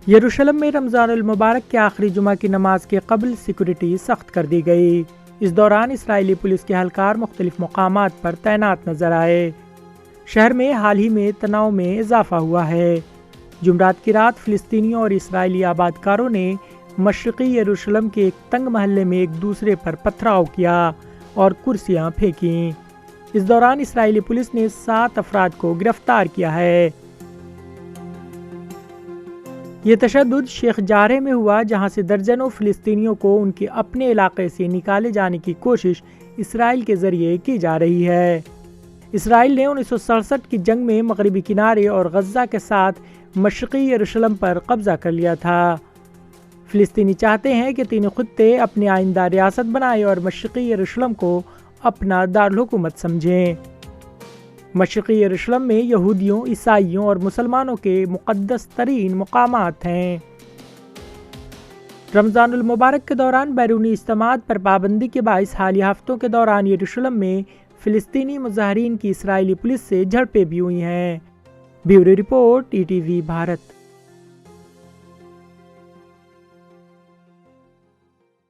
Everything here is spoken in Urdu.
یروشلم میں رمضان المبارک کے آخری جمعہ کی نماز کے قبل سیکورٹی سخت کر دی گئی۔ اس دوران اسرائیلی پولیس کے اہلکار مختلف مقامات پر تعینات نظر آئے۔ شہر میں حال ہی میں تناؤ میں اضافہ ہوا ہے۔ جمعرات کی رات فلسطینیوں اور اسرائیلی آباد کاروں نے مشرقی یروشلم کے ایک تنگ محلے میں ایک دوسرے پر پتھراؤ کیا اور کرسیاں پھینکیں۔ اس دوران اسرائیلی پولیس نے 7 افراد کو گرفتار کیا ہے۔ یہ تشدد شیخ جارح میں ہوا، جہاں سے درجنوں فلسطینیوں کو ان کے اپنے علاقے سے نکالے جانے کی کوشش اسرائیل کے ذریعے کی جا رہی ہے۔ اسرائیل نے 1967 کی جنگ میں مغربی کنارے اور غزہ کے ساتھ مشرقی یروشلم پر قبضہ کر لیا تھا۔ فلسطینی چاہتے ہیں کہ تینوں خطے اپنی آئندہ ریاست بنائیں اور مشرقی یروشلم کو اپنا دارالحکومت سمجھیں۔ مشرقی یروشلم میں یہودیوں، عیسائیوں اور مسلمانوں کے مقدس ترین مقامات ہیں۔ رمضان المبارک کے دوران بیرونی اجتماعات پر پابندی کے باعث حالیہ ہفتوں کے دوران یروشلم میں فلسطینی مظاہرین کی اسرائیلی پولیس سے جھڑپیں بھی ہوئی ہیں۔ Bureau report ETV Bharat.